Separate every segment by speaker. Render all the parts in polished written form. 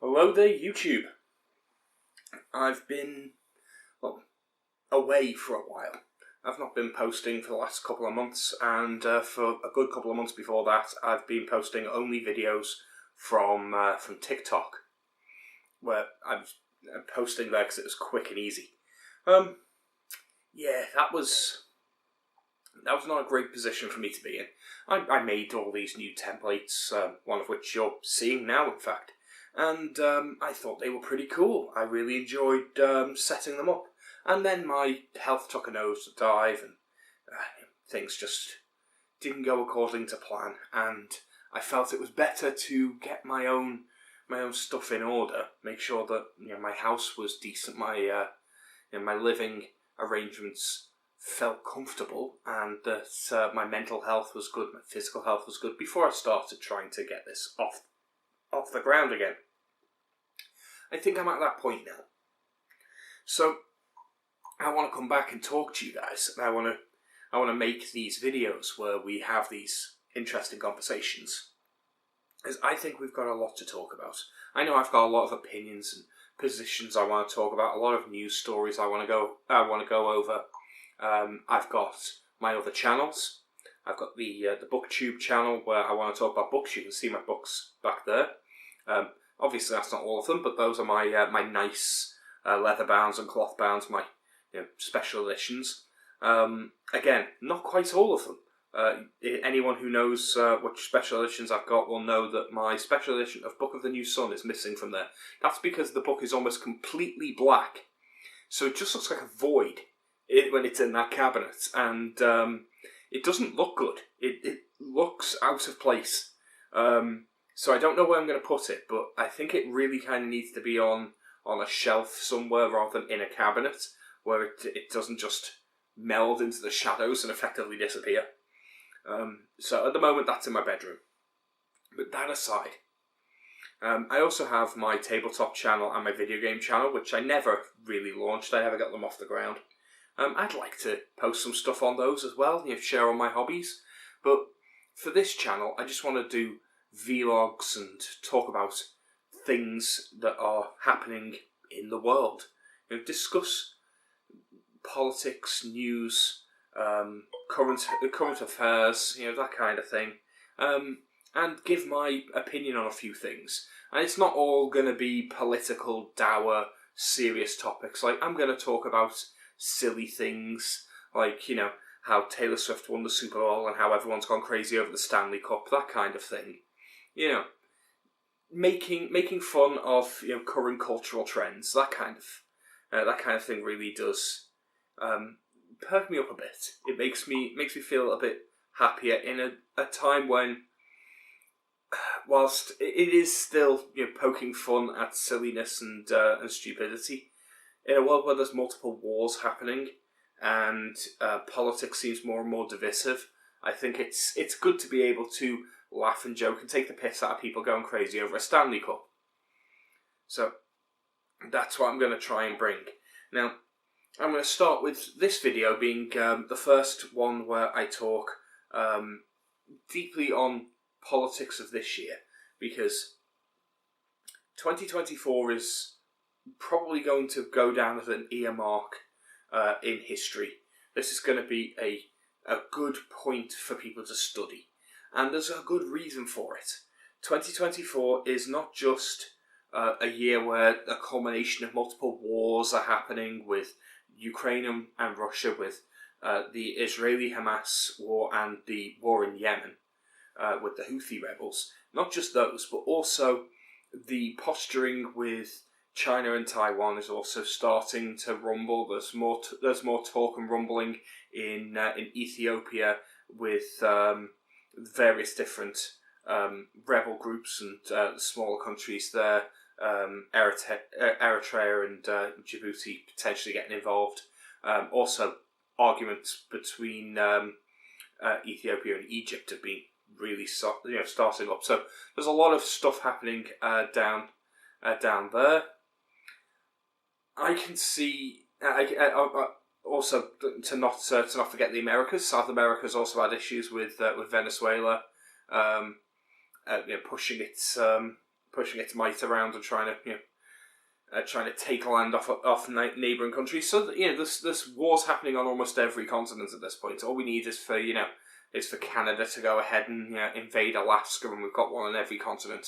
Speaker 1: Hello there, YouTube. I've been, away for a while. I've not been posting for the last couple of months, and for a good couple of months before that, I've been posting only videos from TikTok, where I'm posting there because it was quick and easy. Yeah, that was not a great position for me to be in. I made all these new templates, one of which you're seeing now, in fact. And I thought they were pretty cool. I really enjoyed setting them up. And then my health took a nosedive, and things just didn't go according to plan. And I felt it was better to get my own stuff in order, make sure that my house was decent, my living arrangements felt comfortable, and that my mental health was good, my physical health was good before I started trying to get this off the ground again. I think I'm at that point now. So I want to come back and talk to you guys. I want to make these videos where we have these interesting conversations, because I think we've got a lot to talk about. I know I've got a lot of opinions and positions I want to talk about, a lot of news stories I want to go over. I've got my other channels. I've got the Booktube channel where I want to talk about books. You can see my books back there. Obviously, that's not all of them, but those are my nice leather bounds and cloth bounds, my special editions. Again, not quite all of them. Anyone who knows which special editions I've got will know that my special edition of Book of the New Sun is missing from there. That's because the book is almost completely black, so it just looks like a void when it's in that cabinet, and it doesn't look good. It looks out of place. So I don't know where I'm going to put it, but I think it really kind of needs to be on a shelf somewhere rather than in a cabinet, where it doesn't just meld into the shadows and effectively disappear. So at the moment that's in my bedroom. But that aside, I also have my tabletop channel and my video game channel, which I never really launched. I never got them off the ground. I'd like to post some stuff on those as well, share all my hobbies. But for this channel, I just want to do vlogs and talk about things that are happening in the world. Discuss politics, news, current affairs, that kind of thing, and give my opinion on a few things. And it's not all going to be political, dour, serious topics. Like, I'm going to talk about silly things, like, how Taylor Swift won the Super Bowl and how everyone's gone crazy over the Stanley Cup, that kind of thing. Making fun of current cultural trends, that kind of thing really does perk me up a bit. It makes me feel a bit happier in a time when, whilst it is still poking fun at silliness and stupidity, in a world where there's multiple wars happening and politics seems more and more divisive, I think it's good to be able to laugh and joke and take the piss out of people going crazy over a Stanley Cup. So that's what I'm going to try and bring. Now, I'm going to start with this video being the first one where I talk deeply on politics of this year, because 2024 is probably going to go down as an earmark in history. This is going to be a good point for people to study. And there's a good reason for it. 2024 is not just a year where a culmination of multiple wars are happening with Ukraine and Russia, with the Israeli-Hamas war and the war in Yemen with the Houthi rebels. Not just those, but also the posturing with China and Taiwan is also starting to rumble. There's more talk and rumbling in Ethiopia with various different rebel groups and smaller countries there, Eritrea and Djibouti potentially getting involved. Also, arguments between Ethiopia and Egypt have been really starting up. So there's a lot of stuff happening down there. I can see. Also, to not forget the Americas. South America's also had issues with Venezuela, pushing its pushing its might around and trying to take land off neighbouring countries. So that, this war's happening on almost every continent at this point. All we need is for Canada to go ahead and invade Alaska, and we've got one on every continent,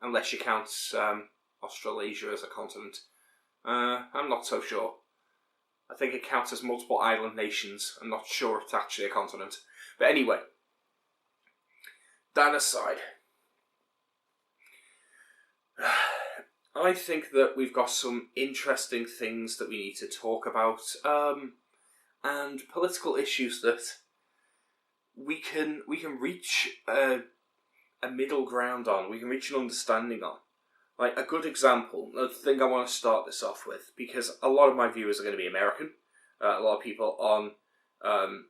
Speaker 1: unless you count Australasia as a continent. I'm not so sure. I think it counts as multiple island nations. I'm not sure it's actually a continent. But anyway, that aside, I think that we've got some interesting things that we need to talk about, and political issues that we can reach a middle ground on. We can reach an understanding on. Like, a good example, the thing I want to start this off with, because a lot of my viewers are going to be American. A lot of people on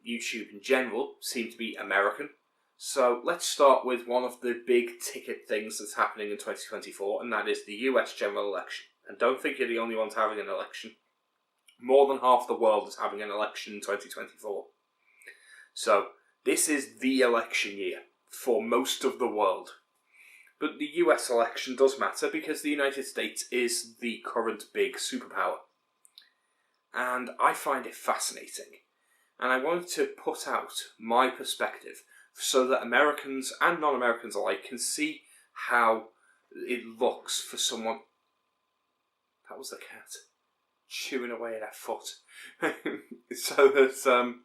Speaker 1: YouTube in general seem to be American. So let's start with one of the big ticket things that's happening in 2024, and that is the US general election. And don't think you're the only ones having an election. More than half the world is having an election in 2024. So this is the election year for most of the world. But the US election does matter because the United States is the current big superpower. And I find it fascinating. And I wanted to put out my perspective so that Americans and non-Americans alike can see how it looks for someone... That was the cat chewing away at her foot. So that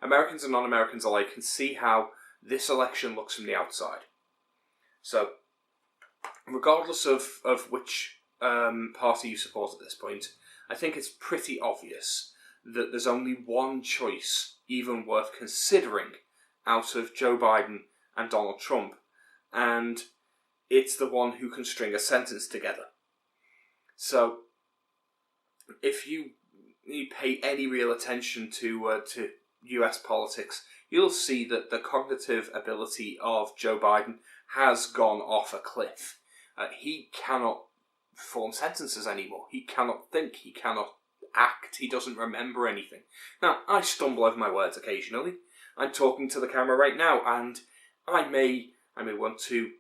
Speaker 1: Americans and non-Americans alike can see how this election looks from the outside. So, regardless of which party you support at this point, I think it's pretty obvious that there's only one choice even worth considering out of Joe Biden and Donald Trump, and it's the one who can string a sentence together. So, if you pay any real attention to US politics, you'll see that the cognitive ability of Joe Biden has gone off a cliff. He cannot form sentences anymore. He cannot think. He cannot act. He doesn't remember anything. Now, I stumble over my words occasionally. I'm talking to the camera right now, and I may want to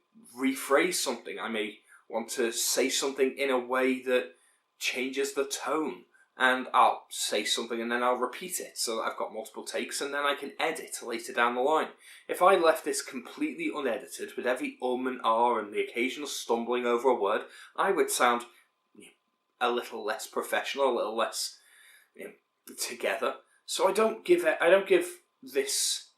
Speaker 1: rephrase something. I may want to say something in a way that changes the tone. And I'll say something and then I'll repeat it so that I've got multiple takes, and then I can edit later down the line. If I left this completely unedited with every and ah and the occasional stumbling over a word, I would sound a little less professional, a little less together. So I don't give this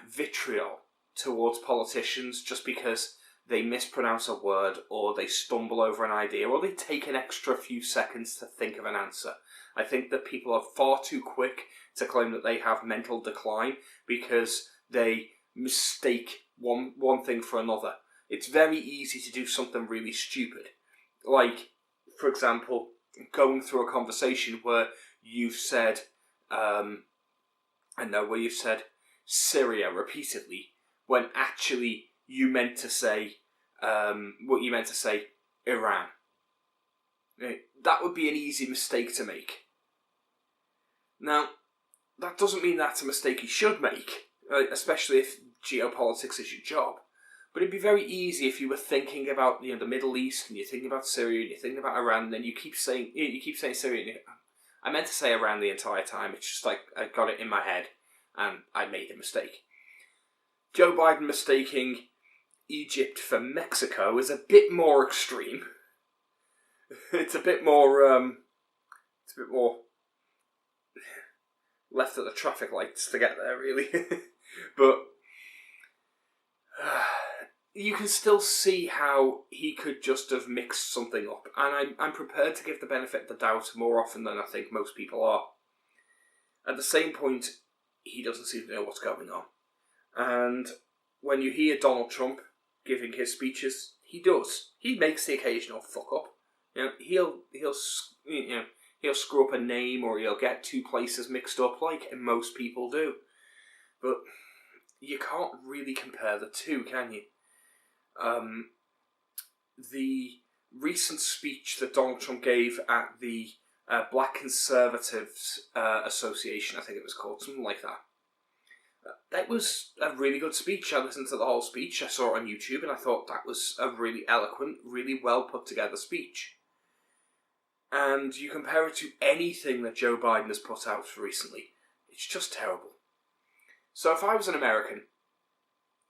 Speaker 1: vitriol towards politicians just because they mispronounce a word, or they stumble over an idea, or they take an extra few seconds to think of an answer. I think that people are far too quick to claim that they have mental decline because they mistake one thing for another. It's very easy to do something really stupid. Like, for example, going through a conversation where you've said, where you've said Syria repeatedly, when actually you meant to say Iran. That would be an easy mistake to make. Now, that doesn't mean that's a mistake you should make, especially if geopolitics is your job. But it'd be very easy if you were thinking about the Middle East, and you're thinking about Syria, and you're thinking about Iran, and then you keep saying Syria. And I meant to say Iran the entire time. It's just like I got it in my head, and I made a mistake. Joe Biden mistaking Egypt for Mexico is a bit more extreme. It's a bit more left at the traffic lights to get there, really. But you can still see how he could just have mixed something up, and I'm prepared to give the benefit of the doubt more often than I think most people are. At the same point, he doesn't seem to know what's going on. And when you hear Donald Trump giving his speeches, he does. He makes the occasional fuck up. He'll screw up a name, or he'll get two places mixed up, like most people do. But you can't really compare the two, can you? The recent speech that Donald Trump gave at the Black Conservatives Association, I think it was called, something like that. That was a really good speech. I listened to the whole speech. I saw it on YouTube, and I thought that was a really eloquent, really well put together speech. And you compare it to anything that Joe Biden has put out recently, it's just terrible. So if I was an American,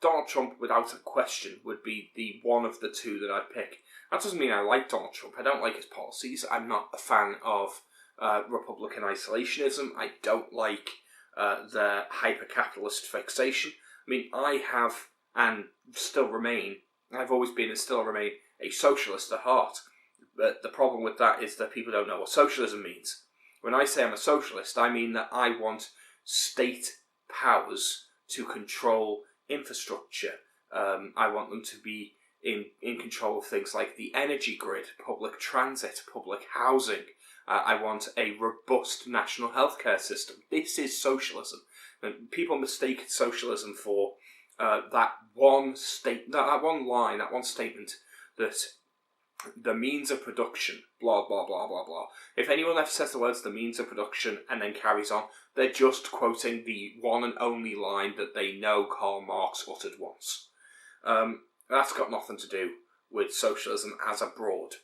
Speaker 1: Donald Trump, without a question, would be the one of the two that I'd pick. That doesn't mean I like Donald Trump. I don't like his policies. I'm not a fan of Republican isolationism. I don't like their hyper-capitalist fixation. I mean, I have, and still remain, I've always been and still remain, a socialist at heart. But the problem with that is that people don't know what socialism means. When I say I'm a socialist, I mean that I want state powers to control infrastructure. I want them to be in control of things like the energy grid, public transit, public housing. I want a robust national healthcare system. This is socialism. And people mistake socialism for that one line, that one statement that the means of production, blah, blah, blah, blah, blah. If anyone ever says the words the means of production and then carries on, they're just quoting the one and only line that they know Karl Marx uttered once. That's got nothing to do with socialism as a broad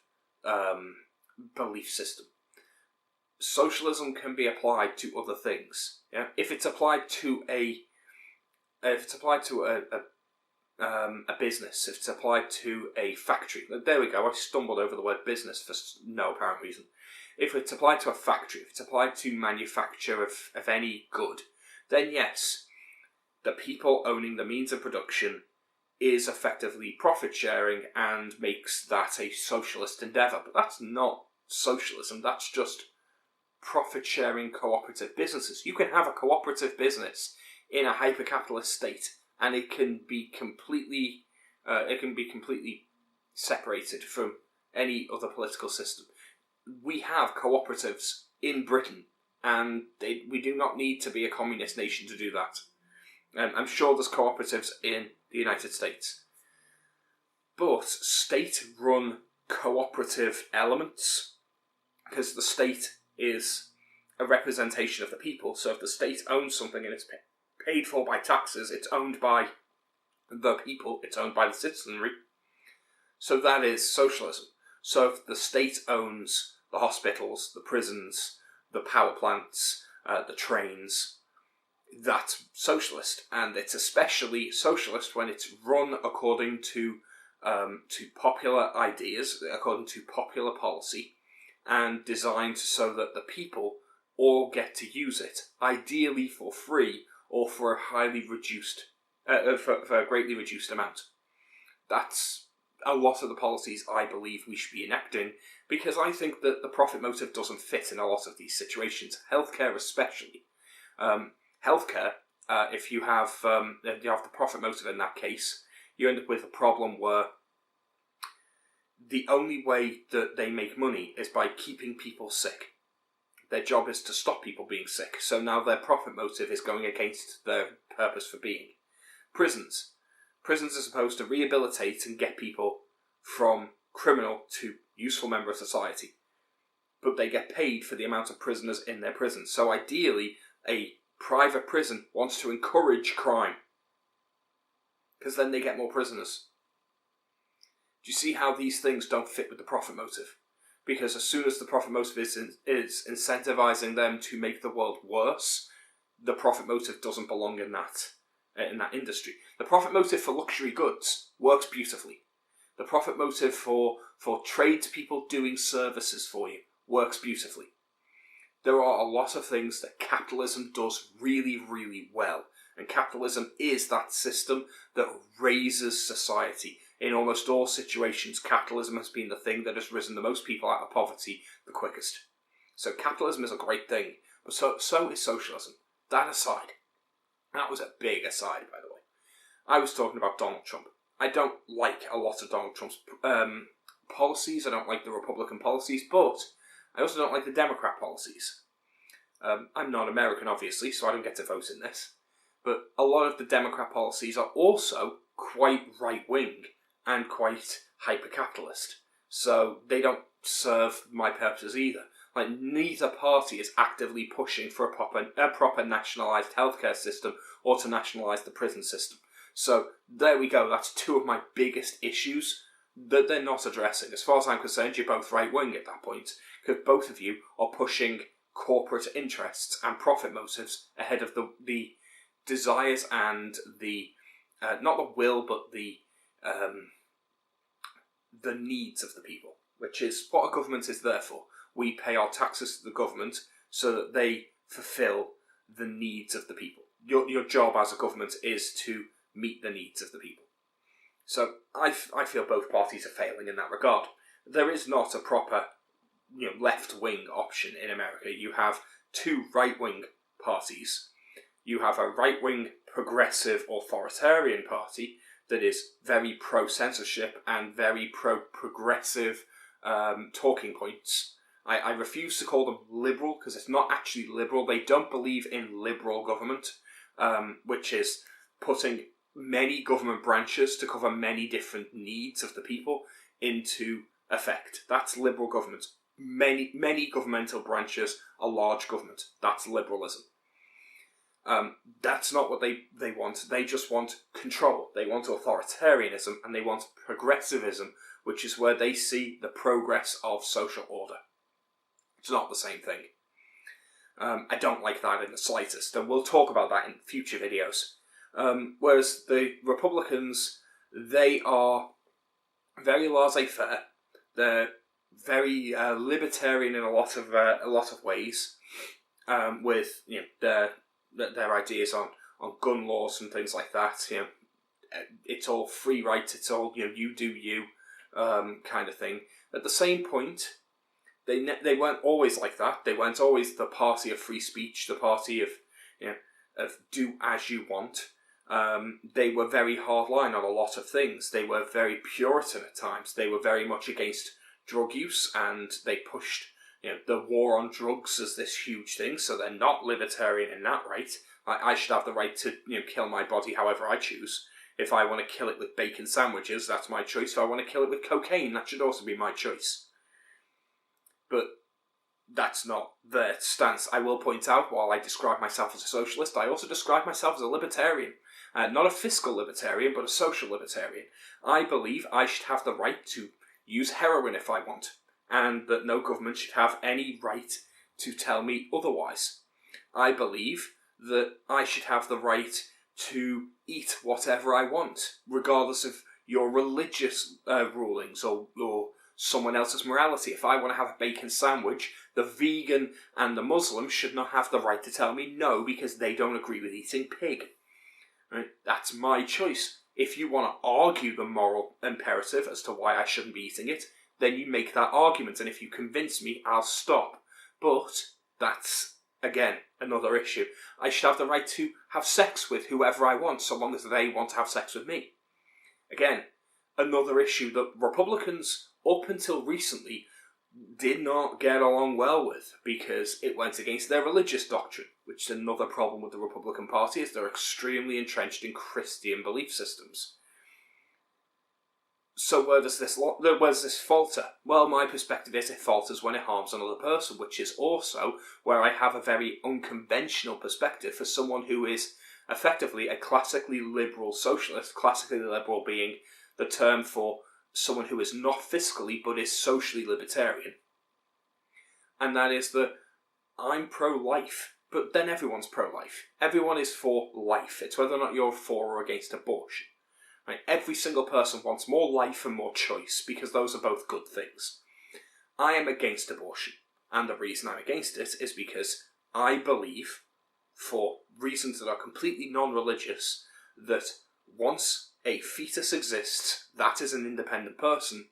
Speaker 1: belief system. Socialism can be applied to other things. Yeah, if it's applied to a business, if it's applied to a factory. There we go, I stumbled over the word business for no apparent reason. If it's applied to a factory, if it's applied to manufacture of any good, then yes, the people owning the means of production is effectively profit sharing and makes that a socialist endeavour. But that's not socialism, that's just profit sharing cooperative businesses. You can have a cooperative business in a hyper-capitalist state, and it can be completely separated from any other political system. We have cooperatives in Britain, and we do not need to be a communist nation to do that. I'm sure there's cooperatives in the United States. But state-run cooperative elements, because the state is a representation of the people, so if the state owns something and it's paid for by taxes, it's owned by the people, it's owned by the citizenry. So that is socialism. So if the state owns the hospitals, the prisons, the power plants, the trains, that's socialist. And it's especially socialist when it's run according to popular ideas, according to popular policy, and designed so that the people all get to use it, ideally for free or for a highly reduced, for a greatly reduced amount. That's a lot of the policies I believe we should be enacting, because I think that the profit motive doesn't fit in a lot of these situations, healthcare especially. Healthcare, if you have the profit motive in that case, you end up with a problem where the only way that they make money is by keeping people sick. Their job is to stop people being sick, so now their profit motive is going against their purpose for being. Prisons. Prisons are supposed to rehabilitate and get people from criminal to useful member of society. But they get paid for the amount of prisoners in their prison. So ideally, a private prison wants to encourage crime, because then they get more prisoners. Do you see how these things don't fit with the profit motive? Because as soon as the profit motive is incentivizing them to make the world worse, the profit motive doesn't belong in that industry. The profit motive for luxury goods works beautifully. The profit motive for tradespeople doing services for you works beautifully. There are a lot of things that capitalism does really, really well. And capitalism is that system that raises society. In almost all situations, capitalism has been the thing that has risen the most people out of poverty the quickest. So capitalism is a great thing, but so is socialism. That aside, that was a big aside, by the way. I was talking about Donald Trump. I don't like a lot of Donald Trump's policies. I don't like the Republican policies, but I also don't like the Democrat policies. I'm not American, obviously, so I don't get to vote in this. But a lot of the Democrat policies are also quite right-wing and quite hyper-capitalist. So they don't serve my purposes either. Like, neither party is actively pushing for a proper nationalised healthcare system or to nationalise the prison system. So there we go. That's two of my biggest issues that they're not addressing. As far as I'm concerned, you're both right-wing at that point, because both of you are pushing corporate interests and profit motives ahead of the desires and the not the will, but the needs of the people, which is what a government is there for. We pay our taxes to the government so that they fulfil the needs of the people. Your job as a government is to meet the needs of the people. So I feel both parties are failing in that regard. There is not a proper left-wing option in America. You have two right-wing parties. You have a right-wing progressive authoritarian party that is very pro-censorship and very pro-progressive talking points. I refuse to call them liberal because it's not actually liberal. They don't believe in liberal government, which is putting many government branches to cover many different needs of the people into effect. That's liberal government. Many governmental branches, a large government. That's liberalism. That's not what they want. They just want control. They want authoritarianism and they want progressivism, which is where they see the progress of social order. It's not the same thing. I don't like that in the slightest, and we'll talk about that in future videos. Whereas the Republicans, they are very laissez-faire. They're very libertarian in a lot of ways, with their ideas on gun laws and things like that. It's all free rights. It's all you do you kind of thing. At the same point, they weren't always like that. They weren't always the party of free speech, the party of do as you want. They were very hardline on a lot of things. They were very Puritan at times. They were very much against drug use, and they pushed the war on drugs as this huge thing. So they're not libertarian in that right. I should have the right to kill my body however I choose. If I want to kill it with bacon sandwiches, that's my choice. If I want to kill it with cocaine, that should also be my choice. But that's not their stance. I will point out, while I describe myself as a socialist, I also describe myself as a libertarian. Not a fiscal libertarian, but a social libertarian. I believe I should have the right to use heroin if I want, and that no government should have any right to tell me otherwise. I believe that I should have the right to eat whatever I want, regardless of your religious rulings or someone else's morality. If I want to have a bacon sandwich, the vegan and the Muslim should not have the right to tell me no because they don't agree with eating pig. Right? That's my choice. If you want to argue the moral imperative as to why I shouldn't be eating it, then you make that argument, and if you convince me, I'll stop. But that's, again, another issue. I should have the right to have sex with whoever I want, so long as they want to have sex with me. Again, another issue that Republicans, up until recently, did not get along well with, because it went against their religious doctrine, which is another problem with the Republican Party, is they're extremely entrenched in Christian belief systems. So where does this falter? Well, my perspective is it falters when it harms another person, which is also where I have a very unconventional perspective for someone who is effectively a classically liberal socialist, classically liberal being the term for someone who is not fiscally but is socially libertarian. And that is that I'm pro-life, but then everyone's pro-life. Everyone is for life. It's whether or not you're for or against abortion. Right? Every single person wants more life and more choice, because those are both good things. I am against abortion, and the reason I'm against it is because I believe, for reasons that are completely non-religious, that once a fetus exists, that is an independent person,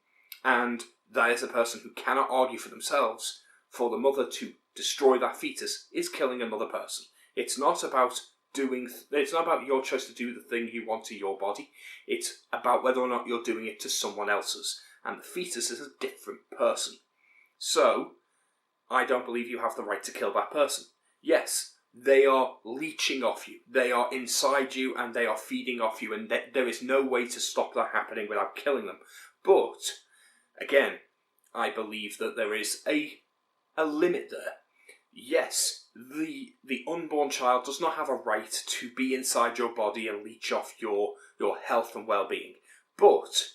Speaker 1: and that is a person who cannot argue for themselves. For the mother to destroy that fetus is killing another person. It's not about your choice to do the thing you want to your body. It's about whether or not you're doing it to someone else's. And the fetus is a different person. So, I don't believe you have the right to kill that person. Yes, they are leeching off you. They are inside you and they are feeding off you, and there is no way to stop that happening without killing them. But, again, I believe that there is a a limit there. Yes, the unborn child does not have a right to be inside your body and leech off your health and well-being, but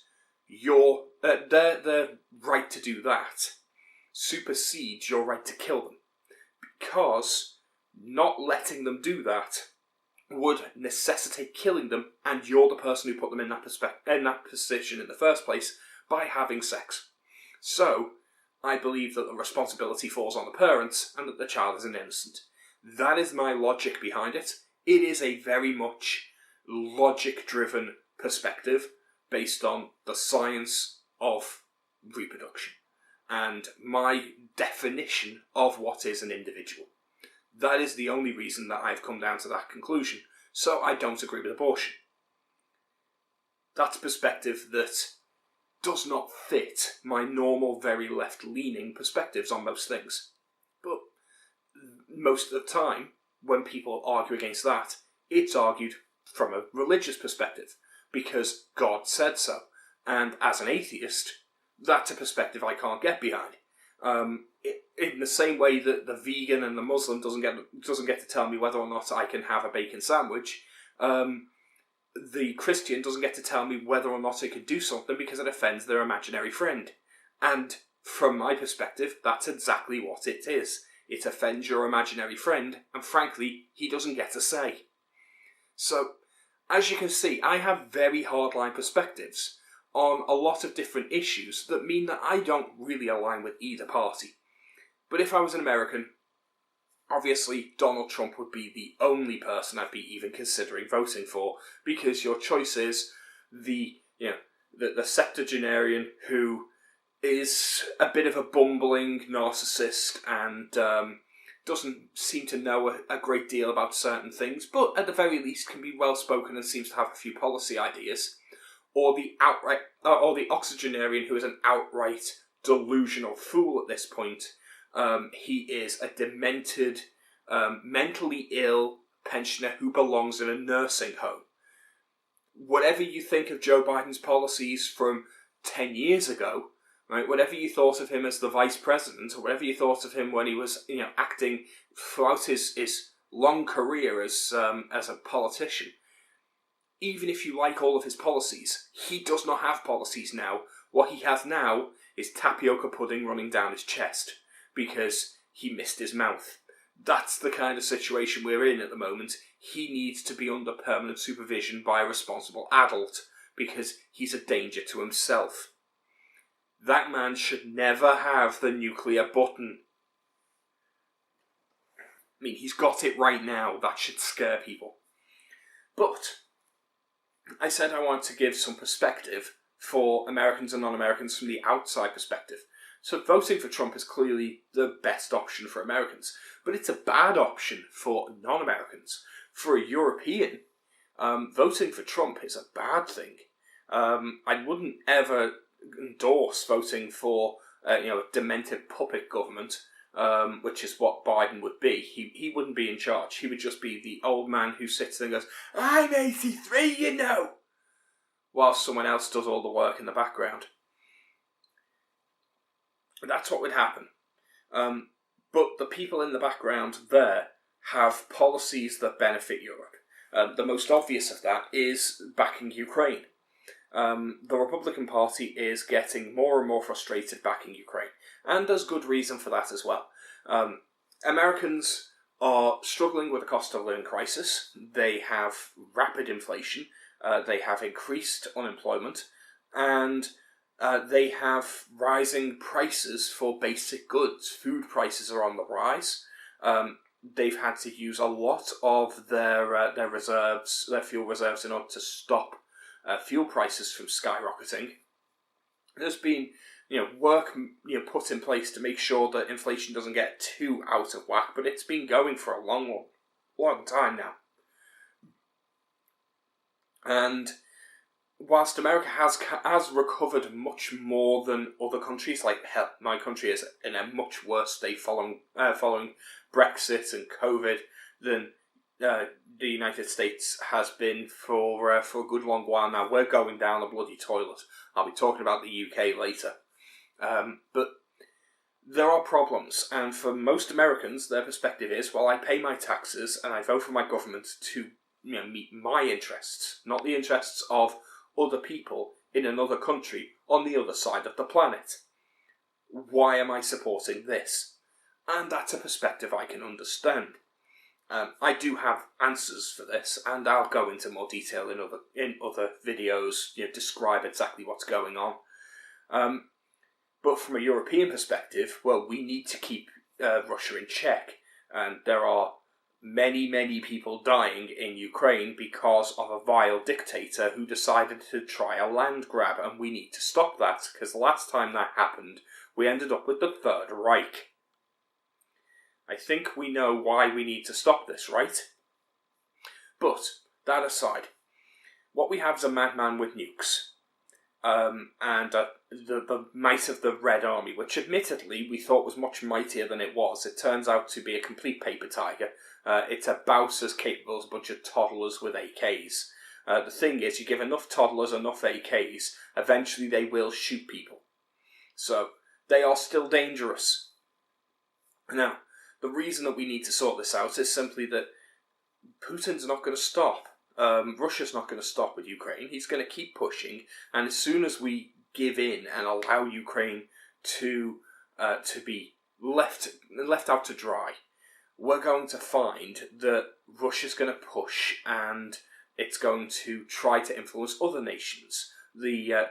Speaker 1: their right to do that supersedes your right to kill them, because not letting them do that would necessitate killing them, and you're the person who put them in that position in the first place by having sex. So, I believe that the responsibility falls on the parents and that the child is an innocent. That is my logic behind it. It is a very much logic-driven perspective based on the science of reproduction and my definition of what is an individual. That is the only reason that I've come down to that conclusion, so I don't agree with abortion. That's a perspective that does not fit my normal, very left-leaning perspectives on most things. But most of the time, when people argue against that, it's argued from a religious perspective, because God said so. And as an atheist, that's a perspective I can't get behind. In the same way that the vegan and the Muslim doesn't get to tell me whether or not I can have a bacon sandwich, the Christian doesn't get to tell me whether or not I could do something because it offends their imaginary friend. And from my perspective, that's exactly what it is. It offends your imaginary friend, and frankly, he doesn't get a say. So, as you can see, I have very hardline perspectives on a lot of different issues that mean that I don't really align with either party. But if I was an American, obviously Donald Trump would be the only person I'd be even considering voting for, because your choice is the septuagenarian who is a bit of a bumbling narcissist and doesn't seem to know a great deal about certain things, but at the very least can be well spoken and seems to have a few policy ideas, or the octogenarian who is an outright delusional fool at this point. He is a demented, mentally ill pensioner who belongs in a nursing home. Whatever you think of Joe Biden's policies from 10 years ago, right? Whatever you thought of him as the vice president, or whatever you thought of him when he was, acting throughout his long career as a politician, even if you like all of his policies, he does not have policies now. What he has now is tapioca pudding running down his chest because he missed his mouth. That's the kind of situation we're in at the moment. He needs to be under permanent supervision by a responsible adult because he's a danger to himself. That man should never have the nuclear button. I mean, he's got it right now. That should scare people. But I said I wanted to give some perspective for Americans and non-Americans from the outside perspective. So voting for Trump is clearly the best option for Americans, but it's a bad option for non-Americans. For a European, voting for Trump is a bad thing. I wouldn't ever endorse voting for a demented puppet government, which is what Biden would be. He wouldn't be in charge. He would just be the old man who sits there and goes, "I'm 83, you know," while someone else does all the work in the background. That's what would happen. But the people in the background there have policies that benefit Europe. The most obvious of that is backing Ukraine. The Republican Party is getting more and more frustrated backing Ukraine, and there's good reason for that as well. Americans are struggling with the cost of living crisis. They have rapid inflation, they have increased unemployment, and they have rising prices for basic goods. Food prices are on the rise. They've had to use a lot of their reserves, their fuel reserves, in order to stop fuel prices from skyrocketing. There's been work put in place to make sure that inflation doesn't get too out of whack, but it's been going for a long time now. And whilst America has recovered much more than other countries, like hell, my country is in a much worse state following Brexit and COVID than the United States has been for a good long while now. We're going down a bloody toilet. I'll be talking about the UK later. But there are problems, and for most Americans, their perspective is, well, I pay my taxes and I vote for my government to meet my interests, not the interests of other people in another country on the other side of the planet. Why am I supporting this? And that's a perspective I can understand. I do have answers for this, and I'll go into more detail in other videos, describe exactly what's going on. But from a European perspective, well, we need to keep Russia in check, and there are many people dying in Ukraine because of a vile dictator who decided to try a land grab, and we need to stop that, because the last time that happened, we ended up with the Third Reich. I think we know why we need to stop this, right? But, that aside, what we have is a madman with nukes. And the might of the Red Army, which admittedly we thought was much mightier than it was. It turns out to be a complete paper tiger. It's about as capable as a bunch of toddlers with AKs. The thing is, you give enough toddlers enough AKs, eventually they will shoot people. So, they are still dangerous. Now, the reason that we need to sort this out is simply that Putin's not going to stop. Russia's not going to stop with Ukraine. He's going to keep pushing, and as soon as we give in and allow Ukraine to be left out to dry, we're going to find that Russia's going to push, and it's going to try to influence other nations. The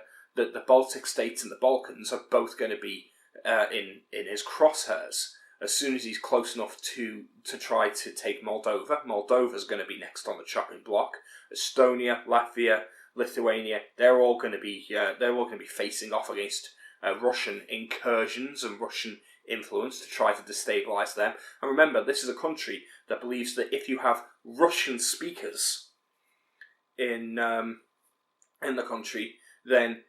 Speaker 1: Baltic states and the Balkans are both going to be in his crosshairs. As soon as he's close enough to try to take Moldova, Moldova's going to be next on the chopping block. Estonia, Latvia, Lithuania, they're all going to be facing off against Russian incursions and Russian influence to try to destabilise them. And remember, this is a country that believes that if you have Russian speakers in the country, then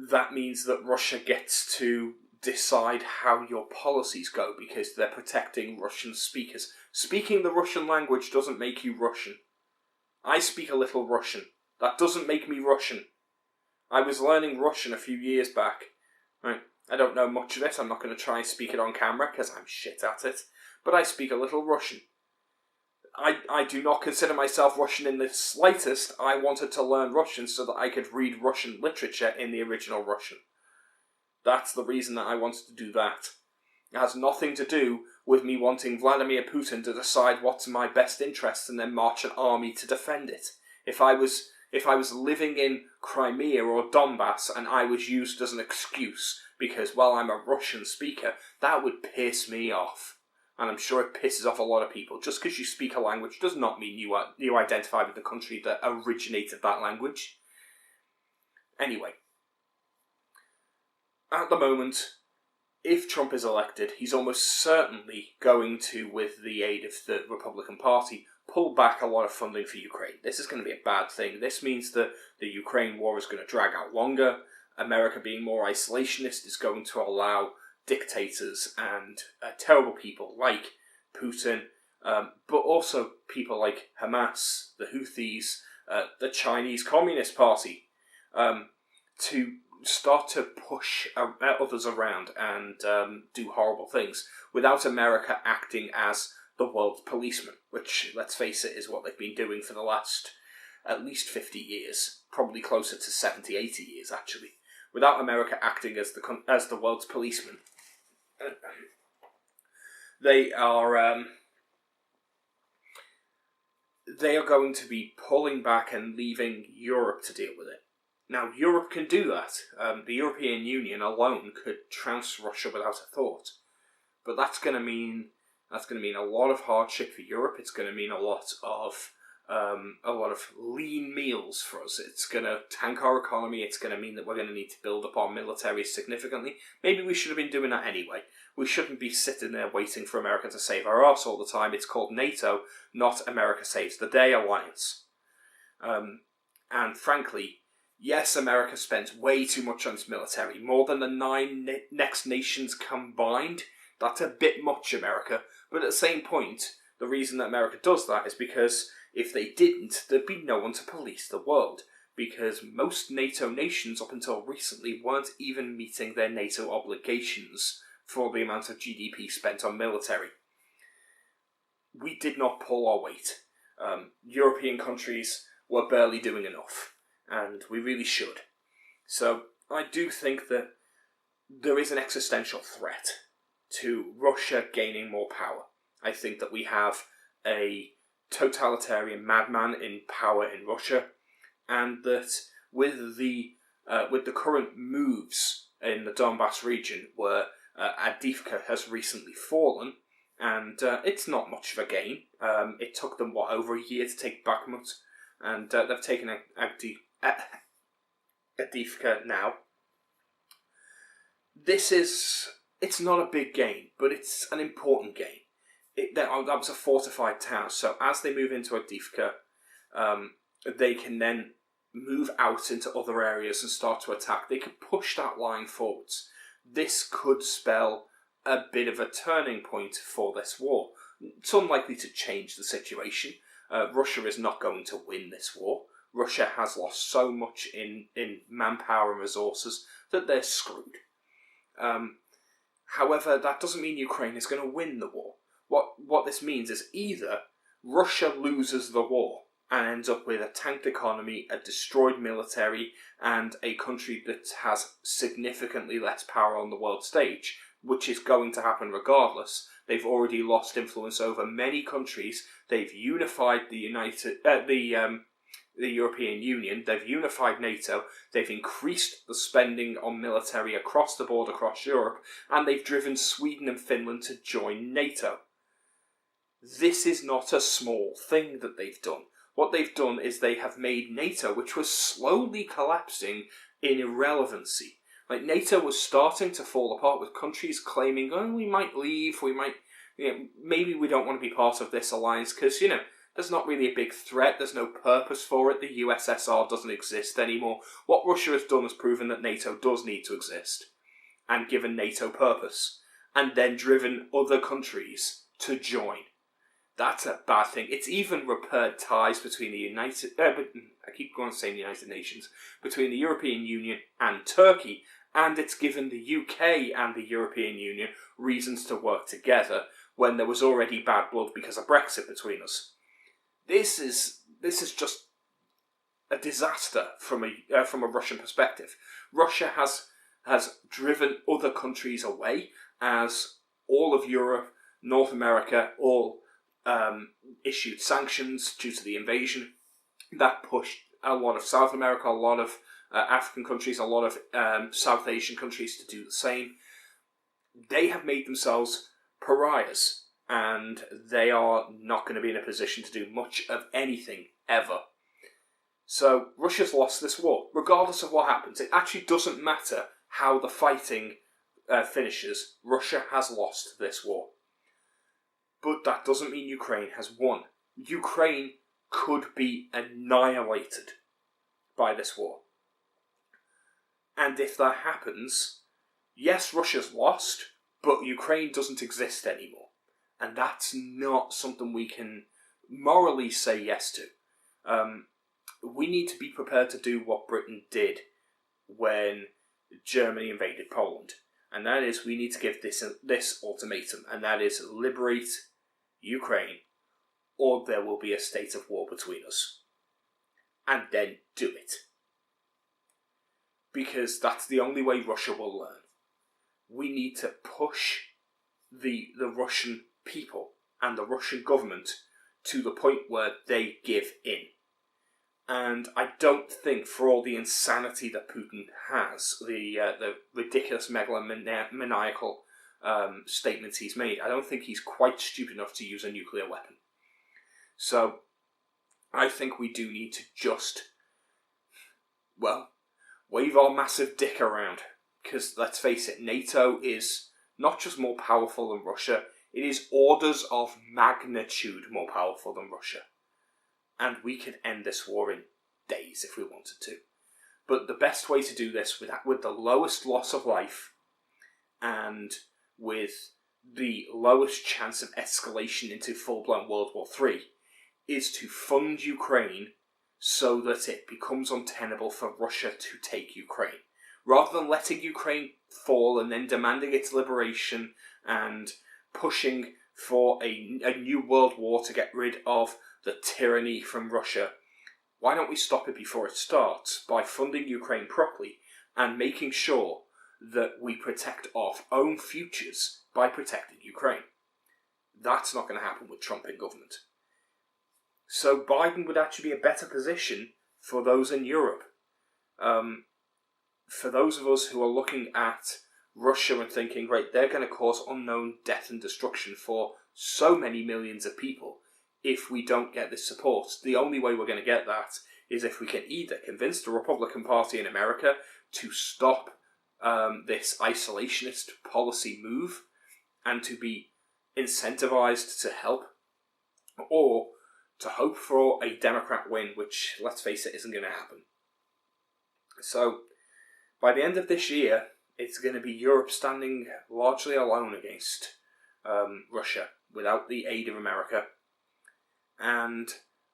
Speaker 1: that means that Russia gets to decide how your policies go, because they're protecting Russian speakers. Speaking the Russian language doesn't make you Russian. I speak a little Russian. That doesn't make me Russian. I was learning Russian a few years back. Right? I don't know much of it. I'm not going to try and speak it on camera because I'm shit at it. But I speak a little Russian. I do not consider myself Russian in the slightest. I wanted to learn Russian so that I could read Russian literature in the original Russian. That's the reason that I wanted to do that. It has nothing to do with me wanting Vladimir Putin to decide what's in my best interest and then march an army to defend it. If I was living in Crimea or Donbass and I was used as an excuse because, well, I'm a Russian speaker, that would piss me off. And I'm sure it pisses off a lot of people. Just because you speak a language does not mean you identify with the country that originated that language. Anyway. At the moment, if Trump is elected, he's almost certainly going to, with the aid of the Republican Party, pull back a lot of funding for Ukraine. This is going to be a bad thing. This means that the Ukraine war is going to drag out longer. America, being more isolationist, is going to allow dictators and terrible people like Putin, but also people like Hamas, the Houthis, the Chinese Communist Party, to start to push others around and do horrible things without America acting as the world's policeman, which, let's face it, is what they've been doing for the last at least 50 years, probably closer to 70, 80 years, actually. Without America acting as the world's policeman, they are going to be pulling back and leaving Europe to deal with it. Now, Europe can do that. The European Union alone could trounce Russia without a thought. But that's going to mean a lot of hardship for Europe. It's going to mean a lot of lean meals for us. It's going to tank our economy. It's going to mean that we're going to need to build up our military significantly. Maybe we should have been doing that anyway. We shouldn't be sitting there waiting for America to save our arse all the time. It's called NATO, not America Saves the Day Alliance. And frankly, yes, America spends way too much on its military, more than the 9 next nations combined. That's a bit much, America. But at the same point, the reason that America does that is because if they didn't, there'd be no one to police the world. Because most NATO nations up until recently weren't even meeting their NATO obligations for the amount of GDP spent on military. We did not pull our weight. European countries were barely doing enough, and we really should. So I do think that there is an existential threat to Russia gaining more power. I think that we have a totalitarian madman in power in Russia, and that with the current moves in the Donbass region, where Avdiivka has recently fallen, and it's not much of a gain. It took them, over a year to take Bakhmut, and they've taken Avdiivka now. It's not a big gain, but it's an important gain. That was a fortified town, so as they move into Avdiivka, they can then move out into other areas and start to attack. They could push that line forwards. This could spell a bit of a turning point for this war. It's unlikely to change the situation. Russia is not going to win this war. Russia has lost so much in manpower and resources that they're screwed. However, that doesn't mean Ukraine is going to win the war. What this means is either Russia loses the war and ends up with a tanked economy, a destroyed military, and a country that has significantly less power on the world stage, which is going to happen regardless. They've already lost influence over many countries. They've unified the European Union. They've unified NATO. They've increased the spending on military across the board, across Europe, and they've driven Sweden and Finland to join NATO. This is not a small thing that they've done. What they've done is they have made NATO, which was slowly collapsing in irrelevancy. Like, NATO was starting to fall apart with countries claiming, we might leave, maybe we don't want to be part of this alliance because, there's not really a big threat, there's no purpose for it, the USSR doesn't exist anymore. What Russia has done is proven that NATO does need to exist, and given NATO purpose, and then driven other countries to join. That's a bad thing. It's even repaired ties between the United Nations, between the European Union and Turkey, and it's given the UK and the European Union reasons to work together when there was already bad blood because of Brexit between us. This is just a disaster from a Russian perspective. Russia has driven other countries away, as all of Europe, North America, all issued sanctions due to the invasion. That pushed a lot of South America, a lot of African countries, a lot of South Asian countries to do the same. They have made themselves pariahs, and they are not going to be in a position to do much of anything ever. So Russia's lost this war, regardless of what happens. It actually doesn't matter how the fighting finishes. Russia has lost this war. But that doesn't mean Ukraine has won. Ukraine could be annihilated by this war. And if that happens, yes, Russia's lost, but Ukraine doesn't exist anymore. And that's not something we can morally say yes to. We need to be prepared to do what Britain did when Germany invaded Poland. And that is, we need to give this ultimatum, and that is, liberate Ukraine, or there will be a state of war between us. And then do it. Because that's the only way Russia will learn. We need to push the Russian people and the Russian government to the point where they give in. And I don't think, for all the insanity that Putin has, the ridiculous megalomaniacal statements he's made, I don't think he's quite stupid enough to use a nuclear weapon. So, I think we do need to just, wave our massive dick around. Because, let's face it, NATO is not just more powerful than Russia, it is orders of magnitude more powerful than Russia. And we could end this war in days if we wanted to. But the best way to do this with the lowest loss of life and with the lowest chance of escalation into full-blown World War III is to fund Ukraine so that it becomes untenable for Russia to take Ukraine. rather than letting Ukraine fall and then demanding its liberation and pushing for a new world war to get rid of the tyranny from Russia, why don't we stop it before it starts by funding Ukraine properly and making sure that we protect our own futures by protecting Ukraine? That's not going to happen with Trump in government. So Biden would actually be a better position for those in Europe. For those of us who are looking at Russia and thinking, right, they're going to cause unknown death and destruction for so many millions of people if we don't get this support. The only way we're going to get that is if we can either convince the Republican Party in America to stop this isolationist policy move and to be incentivized to help, or to hope for a Democrat win, which, let's face it, isn't going to happen. So, by the end of this year, it's going to be Europe standing largely alone against Russia, without the aid of America. And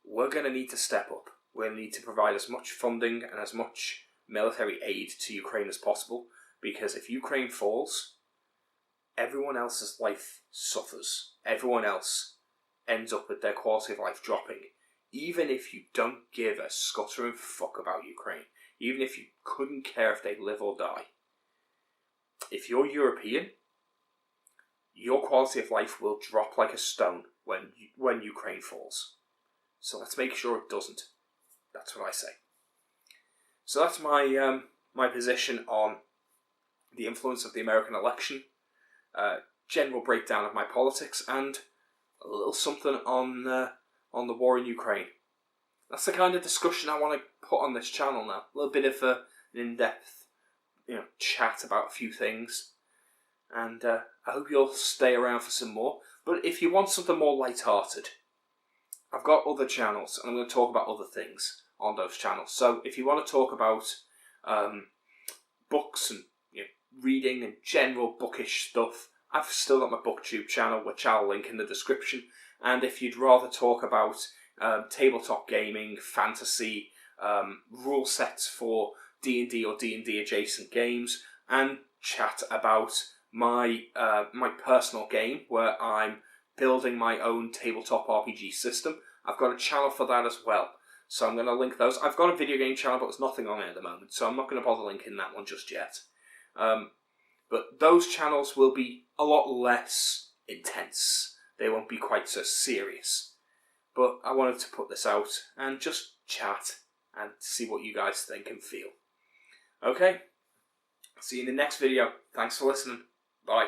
Speaker 1: we're going to need to step up. We're going to need to provide as much funding and as much military aid to Ukraine as possible, because if Ukraine falls, everyone else's life suffers. Everyone else ends up with their quality of life dropping, even if you don't give a scuttering fuck about Ukraine, even if you couldn't care if they live or die. If you're European, your quality of life will drop like a stone when Ukraine falls. So let's make sure it doesn't. That's what I say. So that's my my position on the influence of the American election, general breakdown of my politics, and a little something on the war in Ukraine. That's the kind of discussion I want to put on this channel now. A little bit of an in-depth, chat about a few things, and I hope you'll stay around for some more. But if you want something more light-hearted, I've got other channels, and I'm going to talk about other things on those channels. So if you want to talk about books and reading and general bookish stuff, I've still got my Booktube channel, which I'll link in the description. And if you'd rather talk about tabletop gaming, fantasy, rule sets for D&D or D&D adjacent games, and chat about my my personal game where I'm building my own tabletop RPG system, I've got a channel for that as well. So I'm going to link those. I've got a video game channel, but there's nothing on it at the moment, so I'm not going to bother linking that one just yet. But those channels will be a lot less intense. They won't be quite so serious. But I wanted to put this out and just chat and see what you guys think and feel. Okay? See you in the next video. Thanks for listening. Bye.